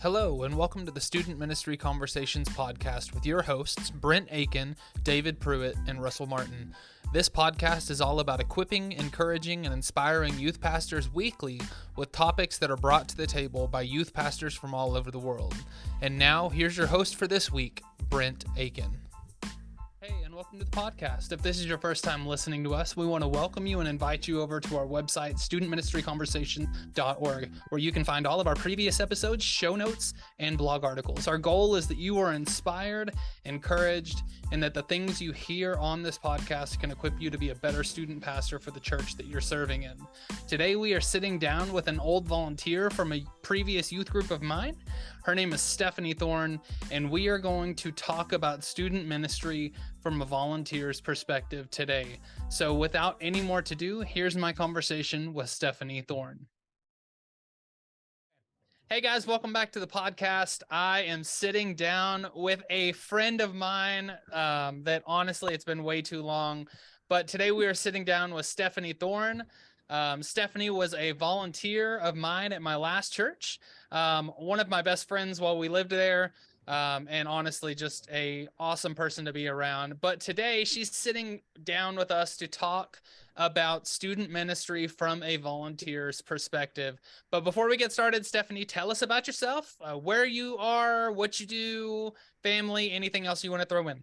Hello, and welcome to the Student Ministry Conversations podcast with your hosts, Brent Aiken, David Pruitt, and Russell Martin. This podcast is all about equipping, encouraging, and inspiring youth pastors weekly with topics that are brought to the table by youth pastors from all over the world. And now, here's your host for this week, Brent Aiken. Hey, and welcome to the podcast. If this is your first time listening to us, we want to welcome you and invite you over to our website, studentministryconversation.org, where you can find all of our previous episodes, show notes, and blog articles. Our goal is that you are inspired, encouraged, and that the things you hear on this podcast can equip you to be a better student pastor for the church that you're serving in. Today, we are sitting down with an old volunteer from a previous youth group of mine. Her name is Stephanie Thorne, and we are going to talk about student ministry from a volunteer's perspective today. So without any more to do, here's my conversation with Stephanie Thorne. Hey guys, welcome back to the podcast. I am sitting down with a friend of mine that honestly, it's been way too long, but today we are sitting down with Stephanie Thorne. Stephanie was a volunteer of mine at my last church, one of my best friends while we lived there, and honestly just a awesome person to be around. But today she's sitting down with us to talk about student ministry from a volunteer's perspective. But before we get started, Stephanie, tell us about yourself, where you are, what you do, family, anything else you want to throw in.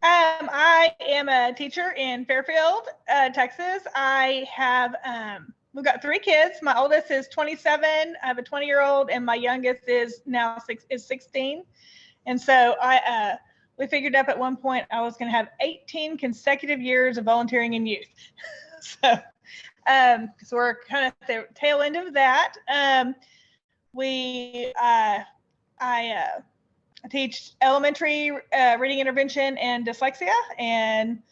I am a teacher in Fairfield, Texas. I have, we've got 3 kids. My oldest is 27. I have a 20-year-old, and my youngest is now 16. And so we figured up at one point I was going to have 18 consecutive years of volunteering in youth. So we're kind of at the tail end of that. I teach elementary reading intervention and dyslexia, and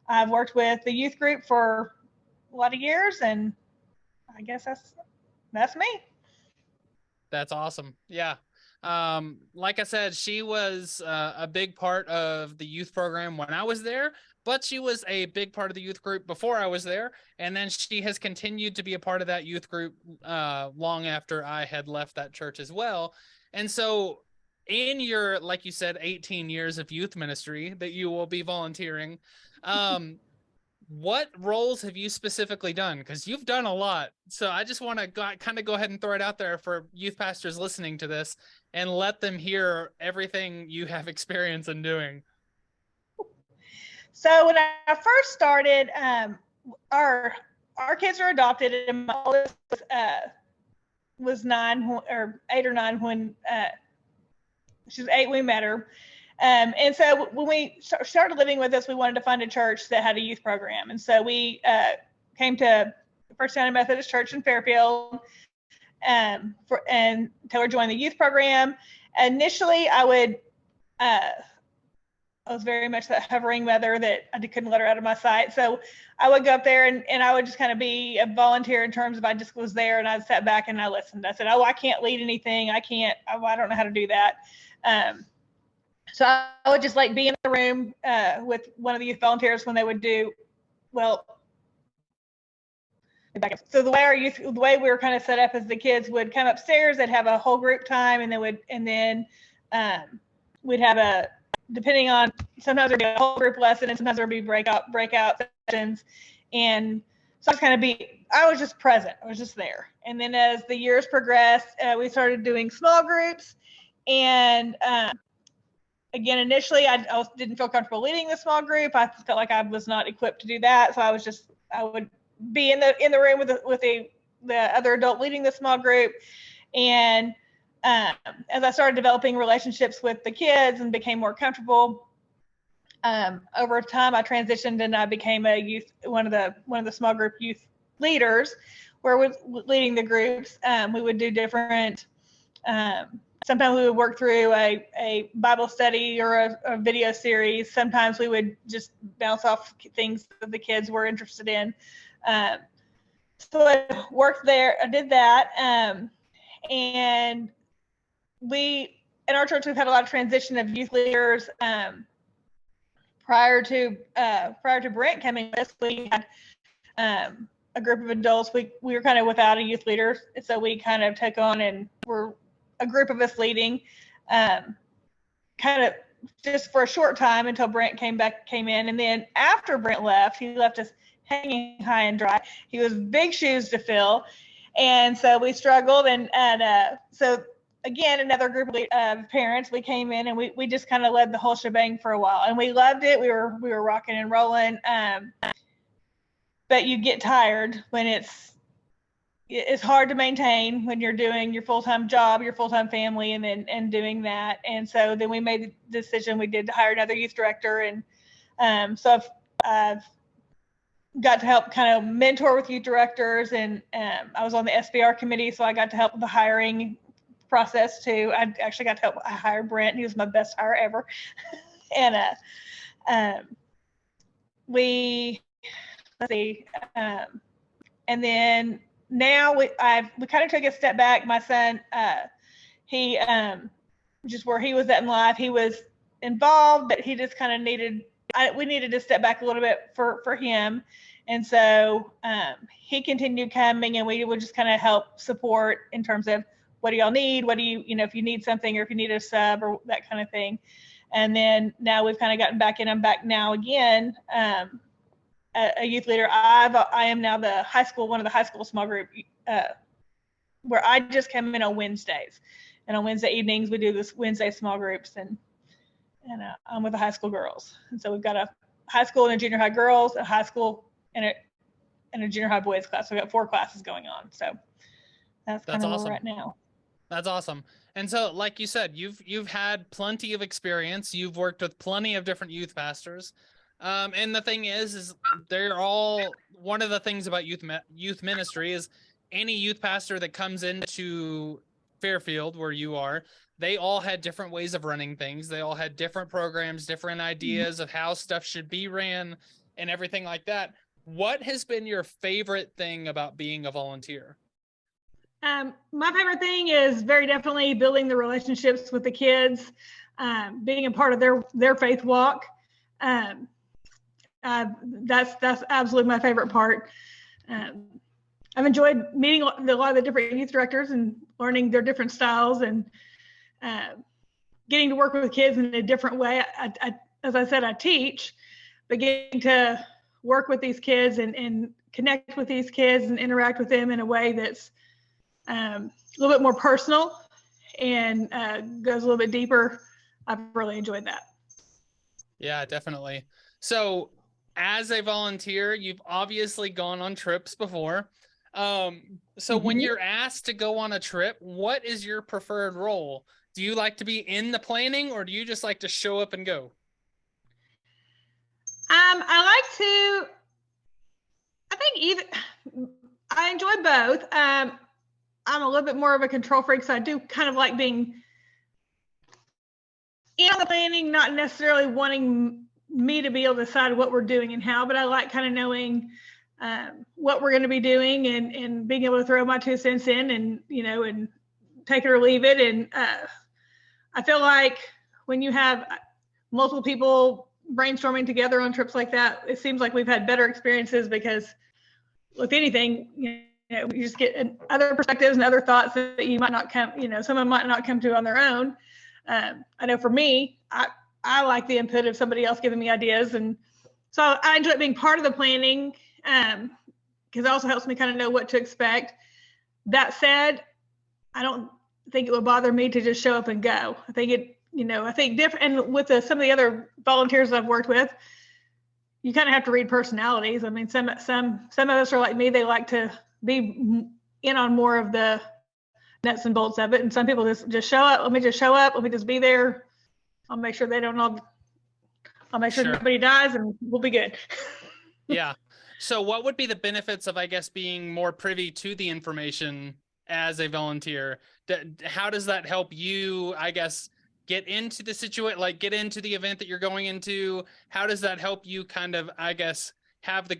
I've worked with the youth group for a lot of years, and I guess that's me. That's awesome. Yeah. Like I said, she was a big part of the youth program when I was there, but she was a big part of the youth group before I was there. And then she has continued to be a part of that youth group long after I had left that church as well. And so in your, like you said, 18 years of youth ministry that you will be volunteering, what roles have you specifically done? Because you've done a lot. So I just want to kind of go ahead and throw it out there for youth pastors listening to this and let them hear everything you have experience in doing. So when I first started, our kids are adopted, and my oldest was 8 or 9 when she was 8 when we met her. And so when we started living with us, we wanted to find a church that had a youth program. And so we came to the First United Methodist Church in Fairfield and Taylor joined the youth program. Initially, I was very much that hovering mother that I couldn't let her out of my sight. So I would go up there and I would just kind of be a volunteer in terms of I just was there and I sat back and I listened. I said, I can't lead anything. I don't know how to do that. So I would just like be in the room with one of the youth volunteers when they would do, so the way we were kind of set up is the kids would come upstairs, they'd have a whole group time, and then we'd have depending on, sometimes there'd be a whole group lesson and sometimes there'd be breakout sessions. And so I was just present. I was just there. And then as the years progressed, we started doing small groups. And again, initially, I didn't feel comfortable leading the small group. I felt like I was not equipped to do that. So I would be in the room with the other adult leading the small group. And as I started developing relationships with the kids and became more comfortable, over time I transitioned and I became one of the small group youth leaders, where we're leading the groups. We would do different. Sometimes we would work through a Bible study or a video series. Sometimes we would just bounce off things that the kids were interested in. So I worked there. I did that. And in our church, we've had a lot of transition of youth leaders. Prior to Brent coming with us, we had a group of adults. We were kind of without a youth leader, so we kind of took on and were a group of us leading, kind of just for a short time until Brent came in. And then after Brent left, he left us hanging high and dry. He was big shoes to fill. And so we struggled. And so again, another group of parents, we came in and we just kind of led the whole shebang for a while, and we loved it. We were rocking and rolling. But you get tired when it's hard to maintain when you're doing your full-time job, your full-time family, and doing that. And so then we made the decision, we did hire another youth director. And so I've got to help kind of mentor with youth directors, and I was on the SBR committee, so I got to help with the hiring process too. I actually got to help. I hired Brent. He was my best hire ever. And let's see. And then now we kind of took a step back. My son, he just where he was at in life, he was involved, but he just kind of we needed to step back a little bit for him. And so he continued coming, and we would just kind of help support in terms of, what do y'all need? What do you if you need something, or if you need a sub or that kind of thing. And then now we've kind of gotten back in. I'm back now again, a youth leader. I am now one of the high school small group, where I just come in on Wednesdays. And on Wednesday evenings, we do this Wednesday small groups, and I'm with the high school girls. And so we've got a high school and a junior high girls, a high school and a junior high boys class. So we've got 4 classes going on. So that's kind of awesome. where we're at now. That's awesome. And so, like you said, you've had plenty of experience. You've worked with plenty of different youth pastors. And the thing is they're all, one of the things about youth ministry is any youth pastor that comes into Fairfield, where you are, they all had different ways of running things. They all had different programs, different ideas of how stuff should be ran and everything like that. What has been your favorite thing about being a volunteer? My favorite thing is very definitely building the relationships with the kids, being a part of their faith walk. That's absolutely my favorite part. I've enjoyed meeting a lot of the different youth directors and learning their different styles, and getting to work with kids in a different way. As I said, I teach, but getting to work with these kids and connect with these kids and interact with them in a way that's a little bit more personal and goes a little bit deeper. I've really enjoyed that. Yeah, definitely. So as a volunteer, you've obviously gone on trips before. So when you're asked to go on a trip, what is your preferred role? Do you like to be in the planning, or do you just like to show up and go? I enjoy both. I'm a little bit more of a control freak, so I do kind of like being in on the planning, not necessarily wanting me to be able to decide what we're doing and how, but I like kind of knowing what we're going to be doing and being able to throw my 2 cents in and take it or leave it. And I feel like when you have multiple people brainstorming together on trips like that, it seems like we've had better experiences, because with anything, you just get other perspectives and other thoughts that you might not come, someone might not come to on their own. I know for me, I like the input of somebody else giving me ideas. And so I enjoy being part of the planning, because it also helps me kind of know what to expect. That said, I don't think it would bother me to just show up and go. I think different, and with some of the other volunteers I've worked with, you kind of have to read personalities. I mean, some of us are like me. They like to be in on more of the nuts and bolts of it. And some people just show up. Let me just show up. Let me just be there. I'll make sure I'll make sure nobody dies, and we'll be good. Yeah. So what would be the benefits of, I guess, being more privy to the information as a volunteer? How does that help you, I guess, get into the situation, like get into the event that you're going into? How does that help you kind of, I guess, have the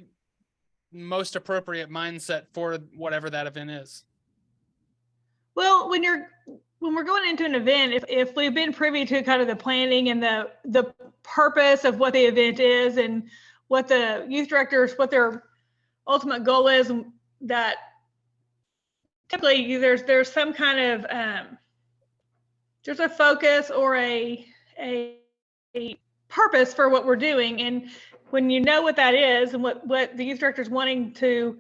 most appropriate mindset for whatever that event is? Well, when we're going into an event, if we've been privy to kind of the planning and the purpose of what the event is and what the youth directors, what their ultimate goal is, that typically there's some kind of there's a focus or a purpose for what we're doing. And when you know what that is and what the youth director is wanting to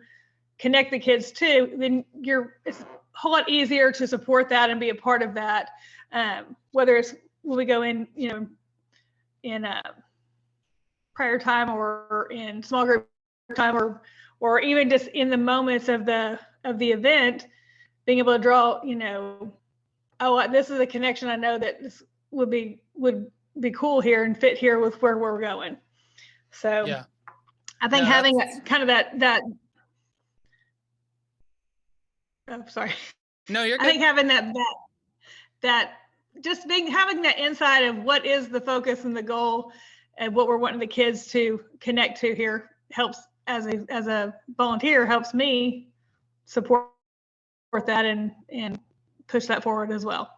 connect the kids to, then it's a whole lot easier to support that and be a part of that. Whether it's when we go in, in prayer time or in small group time or even just in the moments of the event, being able to draw, oh, this is a connection. I know that this would be cool here and fit here with where we're going. So yeah. I think having kind of that oh, sorry. No, you're good. I think having that just having that insight of what is the focus and the goal and what we're wanting the kids to connect to here helps as a volunteer, helps me support that and push that forward as well.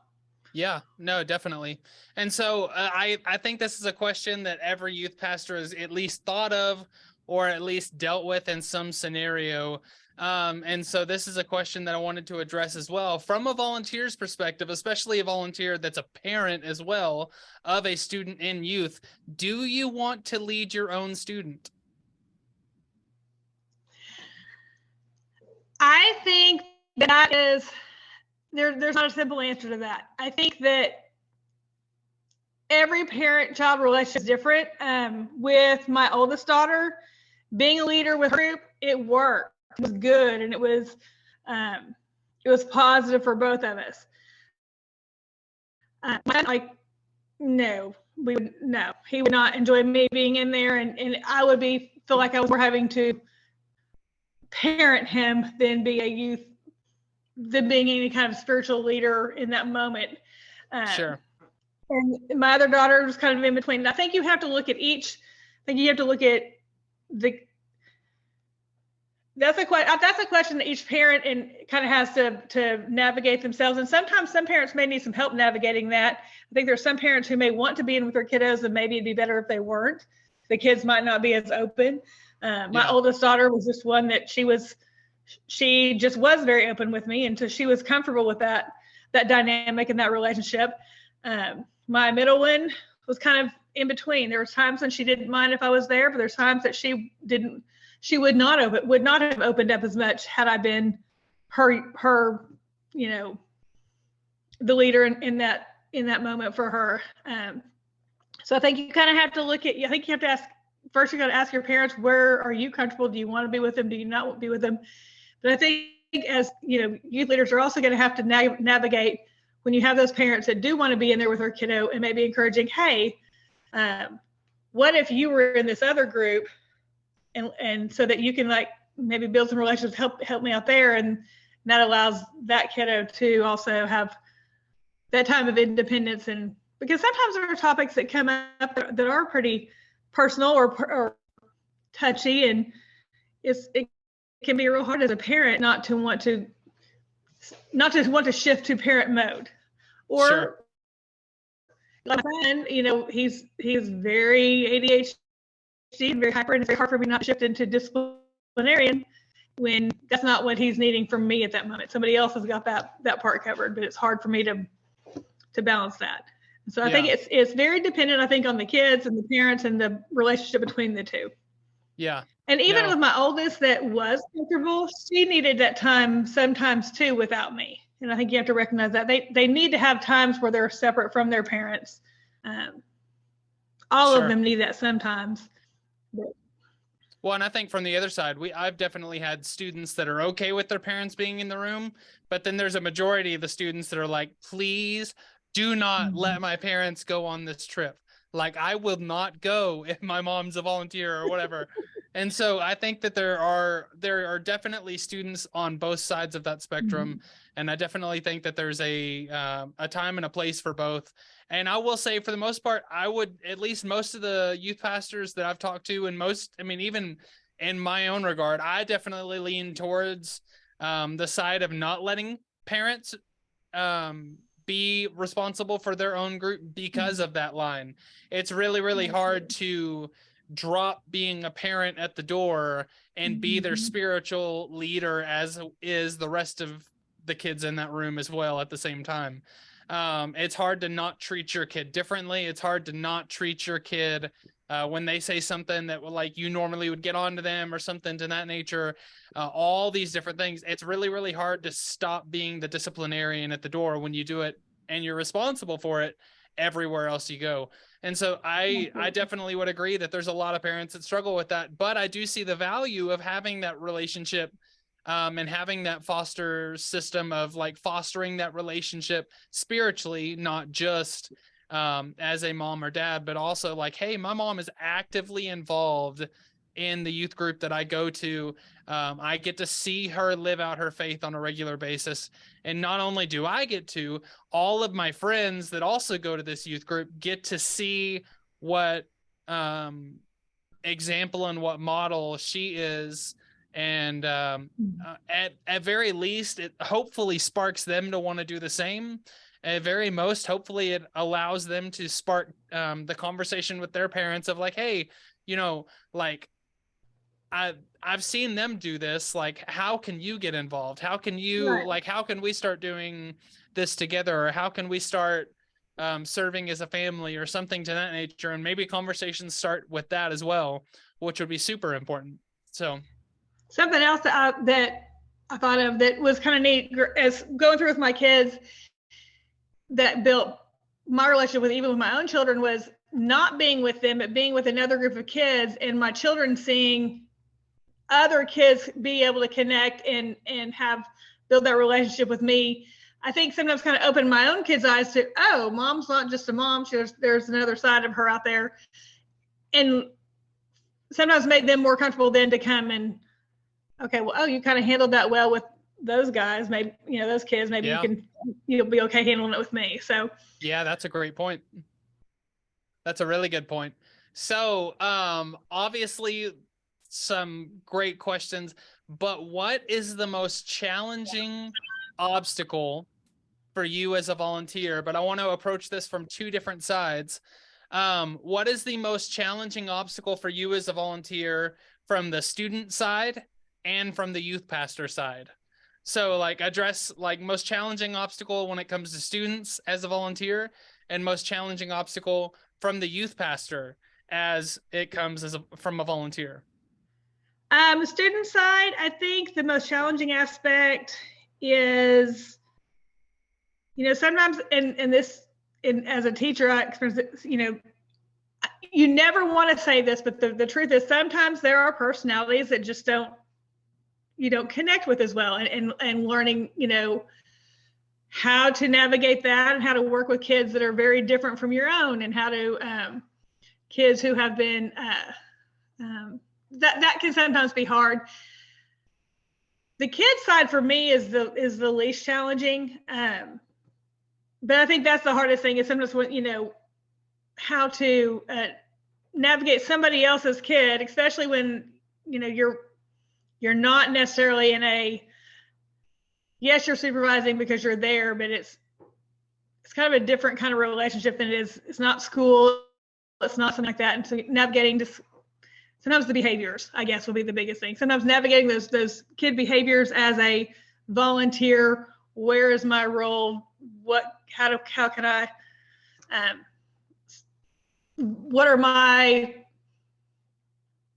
Yeah, no, definitely. And so I think this is a question that every youth pastor has at least thought of or at least dealt with in some scenario. And so this is a question that I wanted to address as well from a volunteer's perspective, especially a volunteer that's a parent as well of a student in youth. Do you want to lead your own student? I think that is, there's not a simple answer to that. I think that every parent-child relationship is different. With my oldest daughter, being a leader with her group, it worked. It was good, and it was positive for both of us. No, he would not enjoy me being in there, and I would feel like I was more having to parent him than be than being any kind of spiritual leader in that moment. Sure. And my other daughter was kind of in between. I think you have to look at that's a question that each parent kind of has to navigate themselves. And sometimes some parents may need some help navigating that. I think there's some parents who may want to be in with their kiddos, and maybe it'd be better if they weren't. The kids might not be as open. My oldest daughter was just one that she just was very open with me, and so she was comfortable with that dynamic and that relationship. My middle one was kind of in between. There was times when she didn't mind if I was there, but there's times that she would not have opened up as much had I been her the leader in that moment for her. So I think you kind of have to I think you have to ask, first you got to ask your parents, where are you comfortable? Do you want to be with them? Do you not want to be with them? But I think as youth leaders are also going to have to navigate when you have those parents that do want to be in there with their kiddo and maybe encouraging, hey, what if you were in this other group, and so that you can maybe build some relationships, help me out there, and that allows that kiddo to also have that time of independence. And because sometimes there are topics that come up that are pretty personal or touchy, and it can be real hard as a parent not to want to shift to parent mode. Or sure. My friend, he's very ADHD and very hyper, and it's very hard for me not to shift into disciplinarian when that's not what he's needing from me at that moment. Somebody else has got that part covered, but it's hard for me to balance that. So I think it's very dependent, I think, on the kids and the parents and the relationship between the two. Yeah. And even with my oldest that was comfortable, she needed that time sometimes too without me. And I think you have to recognize that they need to have times where they're separate from their parents. All of them need that sometimes. Well, and I think from the other side, I've definitely had students that are okay with their parents being in the room, but then there's a majority of the students that are like, please do not let my parents go on this trip. Like, I will not go if my mom's a volunteer or whatever. And so I think that there are definitely students on both sides of that spectrum. And I definitely think that there's a time and a place for both. And I will say, for the most part, I would, at least most of the youth pastors that I've talked to, and even in my own regard, I definitely lean towards the side of not letting parents be responsible for their own group because of that line. It's really, really hard to drop being a parent at the door and be their spiritual leader, as is the rest of the kids in that room as well at the same time. It's hard to not treat your kid differently. It's hard to not treat your kid when they say something that like you normally would get onto them or something to that nature. All these different things. It's really, really hard to stop being the disciplinarian at the door when you do it and you're responsible for it everywhere else you go. And so I definitely would agree that there's a lot of parents that struggle with that, but I do see the value of having that relationship and having that foster system of like fostering that relationship spiritually, not just as a mom or dad, but also like, hey, my mom is actively involved in the youth group that I go to. I get to see her live out her faith on a regular basis. And not only do I get to, all of my friends that also go to this youth group get to see what example and what model she is. And at very least, it hopefully sparks them to want to do the same. At very most, hopefully it allows them to spark the conversation with their parents of like, hey, you know, like I've seen them do this. Like, how can you get involved? How can you like, how can we start doing this together? Or how can we start serving as a family or something to that nature? And maybe conversations start with that as well, which would be super important. So something else that I thought of that was kind of neat as going through with my kids that built my relationship with even with my own children was not being with them, but being with another group of kids and my children seeing other kids be able to connect and have build that relationship with me. I think sometimes kind of opened my own kids' eyes to, oh, mom's not just a mom. There's another side of her out there. And sometimes made them more comfortable then to come and, okay, well, oh, you kind of handled that well with those guys, maybe, you know, those kids, maybe you'll be okay handling it with me. So yeah, that's a great point. That's a really good point. So obviously some great questions, but what is the most challenging obstacle for you as a volunteer? But I want to approach this from two different sides. What is the most challenging obstacle for you as a volunteer from the student side and from the youth pastor side? So like address like most challenging obstacle when it comes to students as a volunteer and most challenging obstacle from the youth pastor as it comes from a volunteer. The student side, I think the most challenging aspect is, you know, sometimes as a teacher, I experience it, you know, you never want to say this, but the truth is sometimes there are personalities that just you don't connect with as well, and learning, you know, how to navigate that and how to work with kids that are very different from your own, and how to kids who have been that can sometimes be hard. The kid side for me is the least challenging, but I think that's the hardest thing is sometimes when, you know, how to navigate somebody else's kid, especially when, you know, you're not necessarily in yes, you're supervising because you're there, but it's kind of a different kind of relationship than it is. It's not school. It's not something like that. And so navigating just sometimes the behaviors, I guess, will be the biggest thing. Sometimes navigating those kid behaviors as a volunteer. Where is my role? How can I,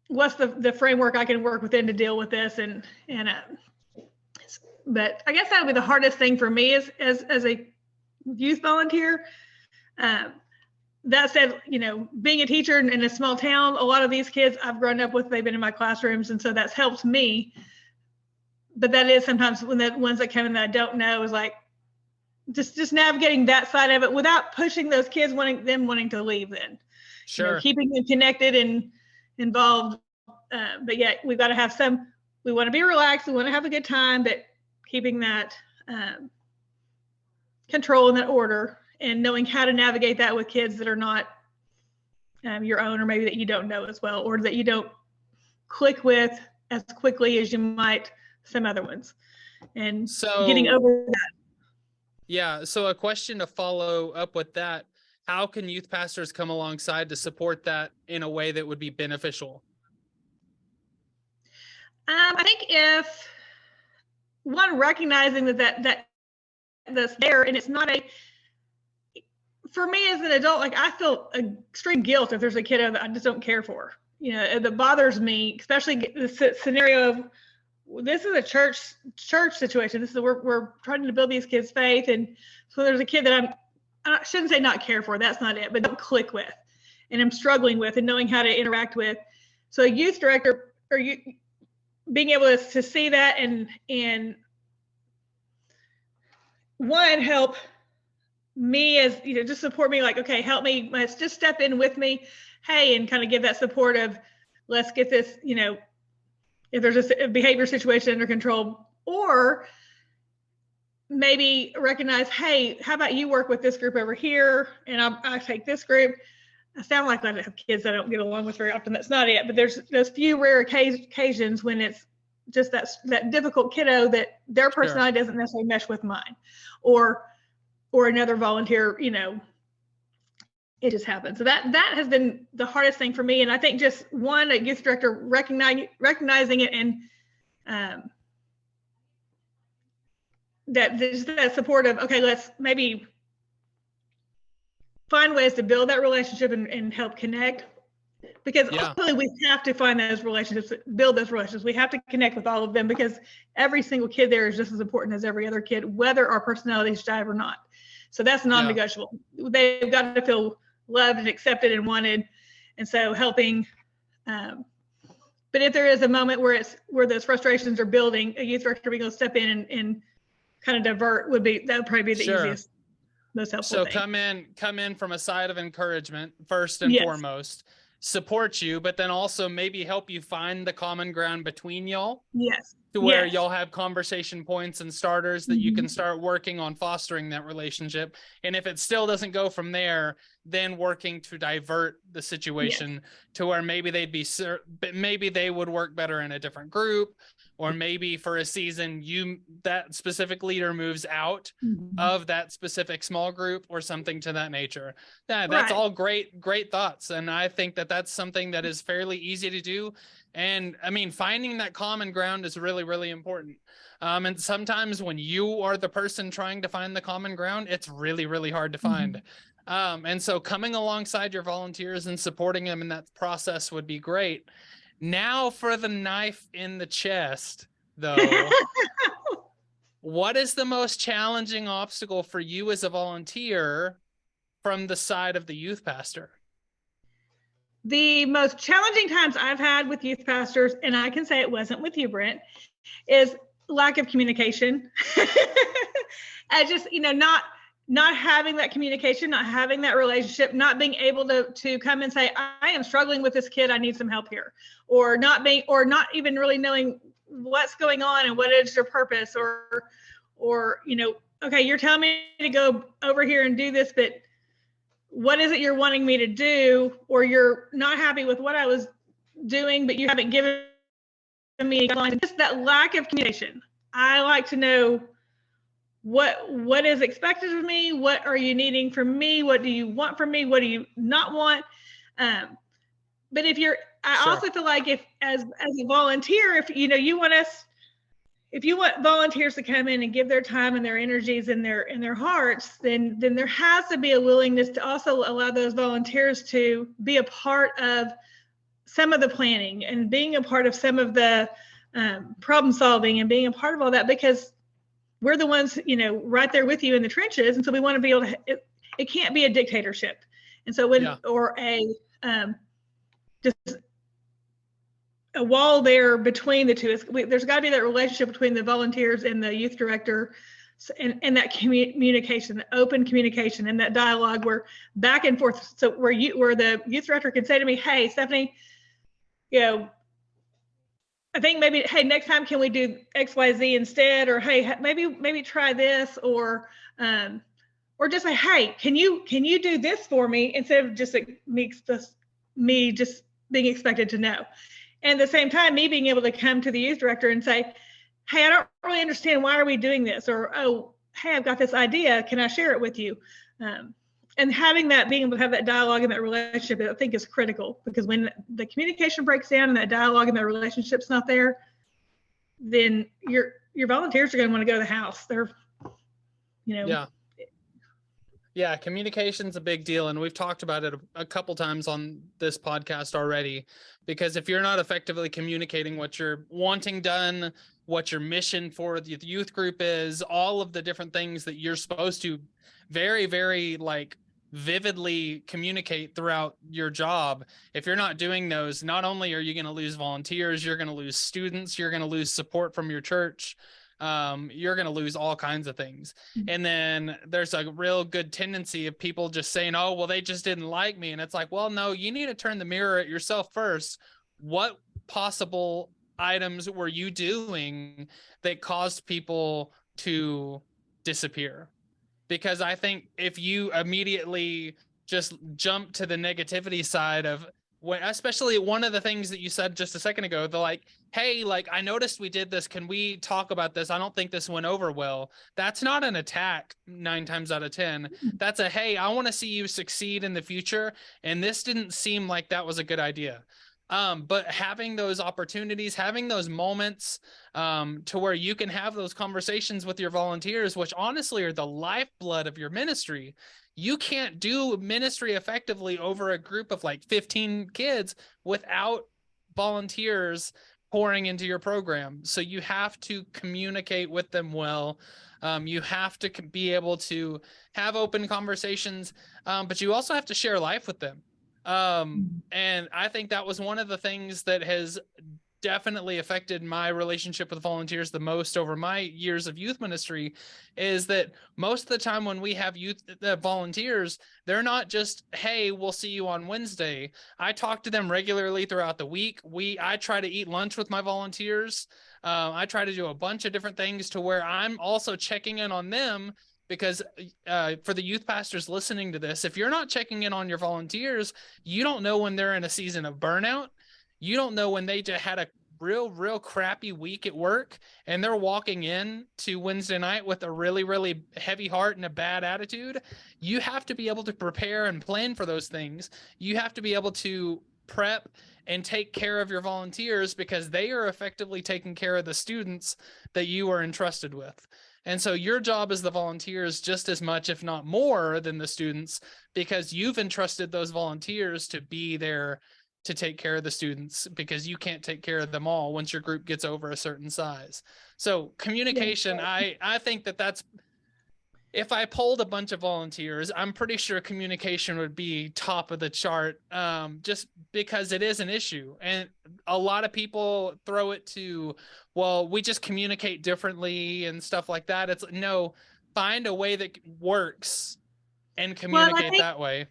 what's the framework I can work within to deal with this? But I guess that would be the hardest thing for me as a youth volunteer. That said, you know, being a teacher in a small town, a lot of these kids I've grown up with, they've been in my classrooms, and so that's helped me. But that is sometimes when the ones that come in that I don't know is like just navigating that side of it without pushing those kids wanting to leave. Then, sure, you know, keeping them connected and involved. But yeah, we've got to have some. We want to be relaxed. We want to have a good time, but keeping that control and that order, and knowing how to navigate that with kids that are not your own, or maybe that you don't know as well, or that you don't click with as quickly as you might some other ones. And so getting over that. Yeah. So a question to follow up with that, how can youth pastors come alongside to support that in a way that would be beneficial? I think if one recognizing that's there, and it's not for me as an adult, like I feel extreme guilt if there's a kiddo that I just don't care for. You know, that bothers me, especially the scenario of this is a church situation. This is we're trying to build these kids' faith, and so there's a kid that I shouldn't say not care for. That's not it, but don't click with, and I'm struggling with, and knowing how to interact with. So a youth director, or you being able to see that and one, help me as, you know, just support me, like, okay, help me, let's just step in with me, hey, and kind of give that support of, let's get this, you know, if there's a behavior situation under control, or maybe recognize, hey, how about you work with this group over here, and I take this group. I sound like I have kids I don't get along with very often. That's not it, but there's those few rare occasions when it's just that difficult kiddo that their personality doesn't necessarily mesh with mine, or another volunteer, you know, it just happens. So that has been the hardest thing for me. And I think just one, a youth director recognizing it, and that support of, okay, let's maybe find ways to build that relationship and help connect. Because ultimately we have to find those relationships, build those relationships. We have to connect with all of them, because every single kid there is just as important as every other kid, whether our personalities jive or not. So that's non-negotiable. They've got to feel loved and accepted and wanted. And so helping, but if there is a moment where those frustrations are building, a youth director being able to step in and kind of divert that would probably be the easiest, most helpful thing. So come in from a side of encouragement first and foremost, support you, but then also maybe help you find the common ground between y'all. Yes. To where y'all have conversation points and starters that you can start working on fostering that relationship. And if it still doesn't go from there, then working to divert the situation to where maybe maybe they would work better in a different group, or maybe for a season that specific leader moves out of that specific small group or something to that nature. That's all great thoughts. And I think that that's something that is fairly easy to do. And I mean, finding that common ground is really, really important. And sometimes when you are the person trying to find the common ground, it's really, really hard to find. And so coming alongside your volunteers and supporting them in that process would be great. Now for the knife in the chest, though, what is the most challenging obstacle for you as a volunteer from the side of the youth pastor? The most challenging times I've had with youth pastors, and I can say it wasn't with you, Brent, is lack of communication. I just, you know, not having that communication, not having that relationship, not being able to come and say, I am struggling with this kid, I need some help here, or not even really knowing what's going on and what is your purpose, or, you know, okay, you're telling me to go over here and do this, but what is it you're wanting me to do? Or you're not happy with what I was doing, but you haven't given me guidelines. Just that lack of communication. I like to know what is expected of me. What are you needing from me? What do you want from me? What do you not want? But I also feel like if as a volunteer, if you know if you want volunteers to come in and give their time and their energies and their hearts, then there has to be a willingness to also allow those volunteers to be a part of some of the planning and being a part of some of the problem solving and being a part of all that, because we're the ones, you know, right there with you in the trenches. And so we want to be able to, it can't be a dictatorship. And so or just a wall there between the two. There's got to be that relationship between the volunteers and the youth director, and that communication, the open communication, and that dialogue where back and forth. So where the youth director can say to me, hey, Stephanie, you know, I think maybe, hey, next time can we do X, Y, Z instead? Or hey, maybe try this, or just say, hey, can you do this for me, instead of just like me just being expected to know. And at the same time, me being able to come to the youth director and say, hey, I don't really understand, why are we doing this? Or, oh, hey, I've got this idea, can I share it with you? And having that, being able to have that dialogue and that relationship, I think is critical, because when the communication breaks down and that dialogue and that relationship's not there, then your volunteers are going to want to go to the house. They're, you know. Yeah. Yeah, communication's a big deal, and we've talked about it a couple times on this podcast already. Because if you're not effectively communicating what you're wanting done, what your mission for the youth group is, all of the different things that you're supposed to very, very like vividly communicate throughout your job, if you're not doing those, not only are you going to lose volunteers, you're going to lose students, you're going to lose support from your church. You're going to lose all kinds of things. And then there's a real good tendency of people just saying, oh, well, they just didn't like me. And it's like, well, no, you need to turn the mirror at yourself first. What possible items were you doing that caused people to disappear? Because I think if you immediately just jump to the negativity side of, especially one of the things that you said just a second ago, the like, hey, like, I noticed we did this. Can we talk about this? I don't think this went over well. That's not an attack 9 times out of 10. That's a, hey, I want to see you succeed in the future. And this didn't seem like that was a good idea. But having those opportunities, having those moments to where you can have those conversations with your volunteers, which honestly are the lifeblood of your ministry. You can't do ministry effectively over a group of like 15 kids without volunteers pouring into your program. So you have to communicate with them well. You have to be able to have open conversations, but you also have to share life with them. And I think that was one of the things that has definitely affected my relationship with volunteers the most over my years of youth ministry, is that most of the time when we have youth volunteers, they're not just, hey, we'll see you on Wednesday. I talk to them regularly throughout the week. I try to eat lunch with my volunteers. I try to do a bunch of different things to where I'm also checking in on them. Because for the youth pastors listening to this, if you're not checking in on your volunteers, you don't know when they're in a season of burnout. You don't know when they just had a real crappy week at work and they're walking in to Wednesday night with a really, really heavy heart and a bad attitude. You have to be able to prepare and plan for those things. You have to be able to prep and take care of your volunteers because they are effectively taking care of the students that you are entrusted with. And so your job as the volunteers just as much, if not more than the students, because you've entrusted those volunteers to be there to take care of the students, because you can't take care of them all once your group gets over a certain size. So communication, I think that's, if I polled a bunch of volunteers, I'm pretty sure communication would be top of the chart, just because it is an issue. And a lot of people throw it to, well, we just communicate differently and stuff like that. It's no, find a way that works and communicate that way.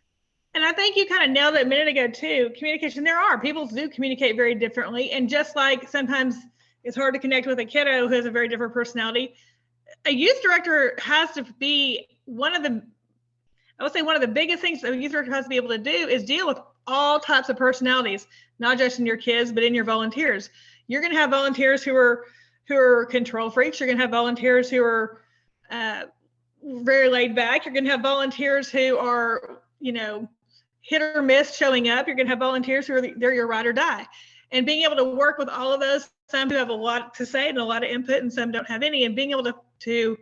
And I think you kind of nailed it a minute ago too. Communication, people do communicate very differently. And just like sometimes it's hard to connect with a kiddo who has a very different personality, a youth director has to be one of the biggest things that a youth director has to be able to do is deal with all types of personalities, not just in your kids, but in your volunteers. You're going to have volunteers who are control freaks. You're going to have volunteers who are very laid back. You're going to have volunteers who are, hit or miss showing up. You're going to have volunteers who they're your ride or die. And being able to work with all of those, some who have a lot to say and a lot of input and some don't have any, and being able to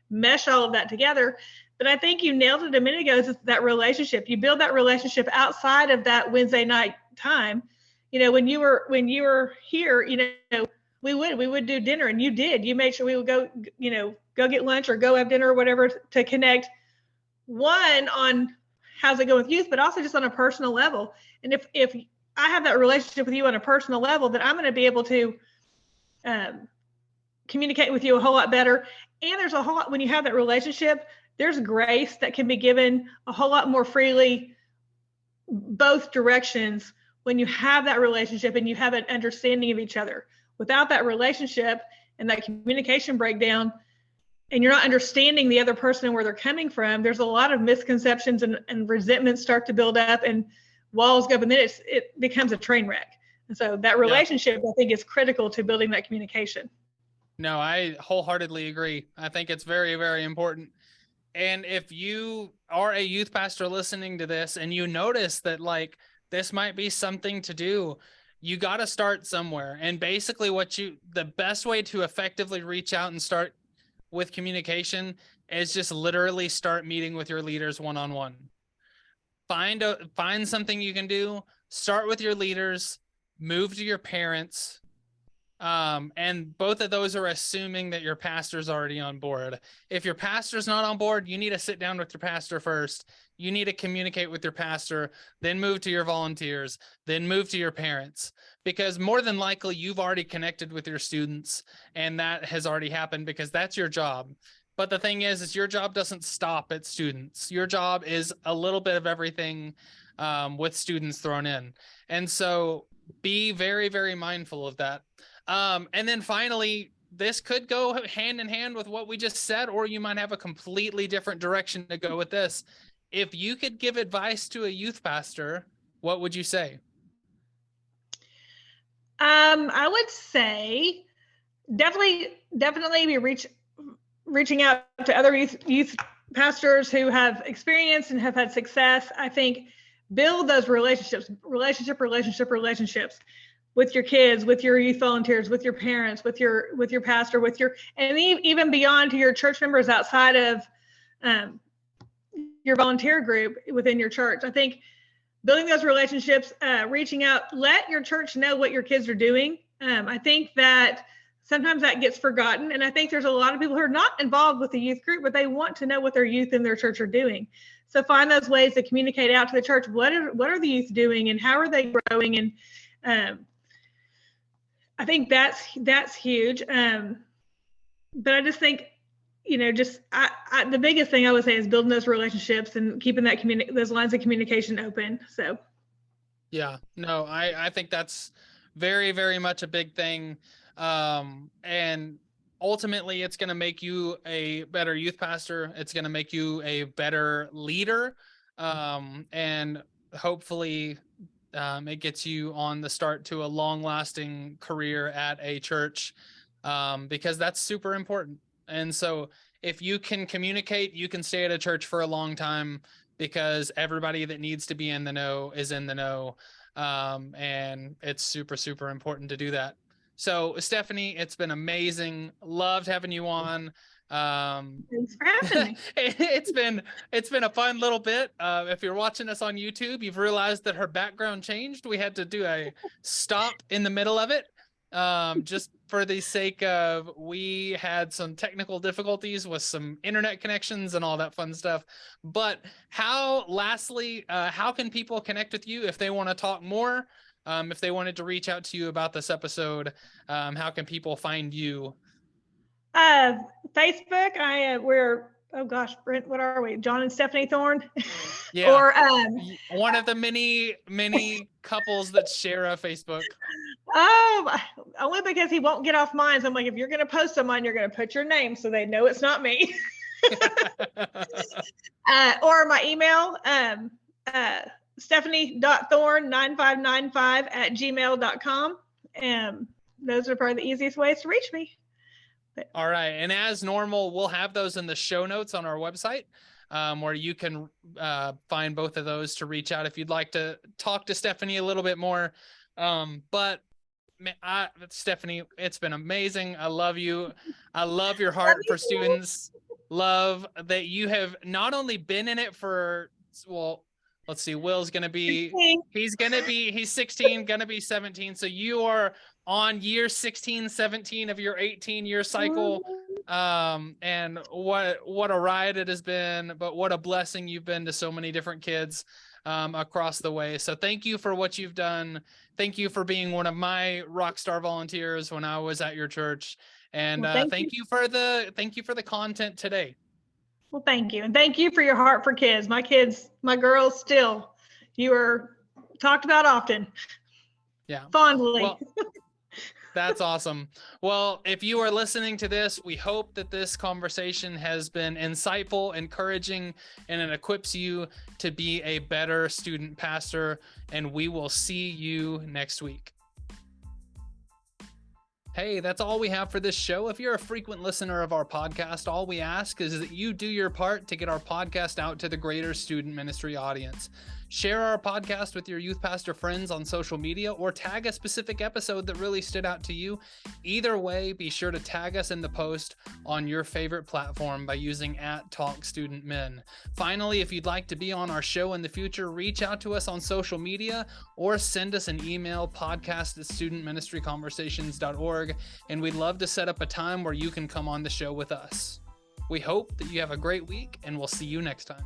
mesh all of that together. But I think you nailed it a minute ago, is that relationship. You build that relationship outside of that Wednesday night time. When you were here, we would do dinner, and you made sure we would go get lunch or go have dinner or whatever to connect, one, on how's it go with youth, but also just on a personal level. And if I have that relationship with you on a personal level, then I'm going to be able to communicate with you a whole lot better. And there's a whole lot, when you have that relationship, there's grace that can be given a whole lot more freely, both directions, when you have that relationship and you have an understanding of each other. Without that relationship and that communication breakdown, and you're not understanding the other person and where they're coming from, there's a lot of misconceptions and resentments start to build up and walls go up, and then it becomes a train wreck. And so that relationship, I think, is critical to building that communication. No, I wholeheartedly agree. I think it's very, very important. And if you are a youth pastor listening to this and you notice that like this might be something to do, you got to start somewhere. And basically the best way to effectively reach out and start with communication is just literally start meeting with your leaders one-on-one. Find something you can do. Start with your leaders, move to your parents. And both of those are assuming that your pastor's already on board. If your pastor's not on board, you need to sit down with your pastor first. You need to communicate with your pastor, then move to your volunteers, then move to your parents, because more than likely you've already connected with your students and that has already happened because that's your job. But the thing is your job doesn't stop at students. Your job is a little bit of everything with students thrown in. And so be very, very mindful of that. And then finally, this could go hand in hand with what we just said, or you might have a completely different direction to go with this. If you could give advice to a youth pastor, what would you say? I would say definitely be reaching out to other youth pastors who have experience and have had success. I think build those relationships with your kids, with your youth volunteers, with your parents, with your pastor, and even beyond to your church members outside of your volunteer group within your church. I think building those relationships, reaching out, let your church know what your kids are doing. I think that sometimes that gets forgotten. And I think there's a lot of people who are not involved with the youth group, but they want to know what their youth in their church are doing. So find those ways to communicate out to the church. What are the youth doing and how are they growing? And I think that's huge. But I just think, the biggest thing I would say is building those relationships and keeping those lines of communication open. So. Yeah, no, I think that's very, very much a big thing. And ultimately it's going to make you a better youth pastor. It's going to make you a better leader. And hopefully, it gets you on the start to a long-lasting career at a church, because that's super important. And so if you can communicate, you can stay at a church for a long time because everybody that needs to be in the know is in the know. And it's super, super important to do that. So Stephanie, it's been amazing. Loved having you on. Thanks for having me. It's been a fun little bit. If you're watching us on YouTube, you've realized that her background changed. We had to do a stop in the middle of it, just for the sake of we had some technical difficulties with some internet connections and all that fun stuff. But how can people connect with you if they want to talk more? If they wanted to reach out to you about this episode, how can people find you? Facebook. We're Brent, what are we? John and Stephanie Thorne. Yeah. Or one of the many couples that share a Facebook. Oh, only because he won't get off mine. So I'm like, if you're going to post on mine, you're going to put your name so they know it's not me. Or my email, stephanie.thorne9595@gmail.com. Those are probably the easiest ways to reach me. All right. And as normal, we'll have those in the show notes on our website, where you can find both of those to reach out if you'd like to talk to Stephanie a little bit more. But Stephanie, it's been amazing. I love you. I love your heart for students. Love that you have not only been in it for, well, let's see, Will's going to be, he's 16, going to be 17. So you are on year 16, 17 of your 18-year cycle. And what a ride it has been, but what a blessing you've been to so many different kids across the way. So thank you for what you've done. Thank you for being one of my rock star volunteers when I was at your church. And thank you for the content today. Well, thank you. And thank you for your heart for kids. My girls still, you are talked about often. Yeah. Fondly. Well, that's awesome. Well, if you are listening to this, we hope that this conversation has been insightful, encouraging, and it equips you to be a better student pastor. And we will see you next week. Hey, that's all we have for this show. If you're a frequent listener of our podcast, all we ask is that you do your part to get our podcast out to the greater student ministry audience. Share our podcast with your youth pastor friends on social media, or tag a specific episode that really stood out to you. Either way, be sure to tag us in the post on your favorite platform by using @TalkStudentMen. Finally, if you'd like to be on our show in the future, reach out to us on social media or send us an email, podcast@studentministryconversations.org, and we'd love to set up a time where you can come on the show with us. We hope that you have a great week, and we'll see you next time.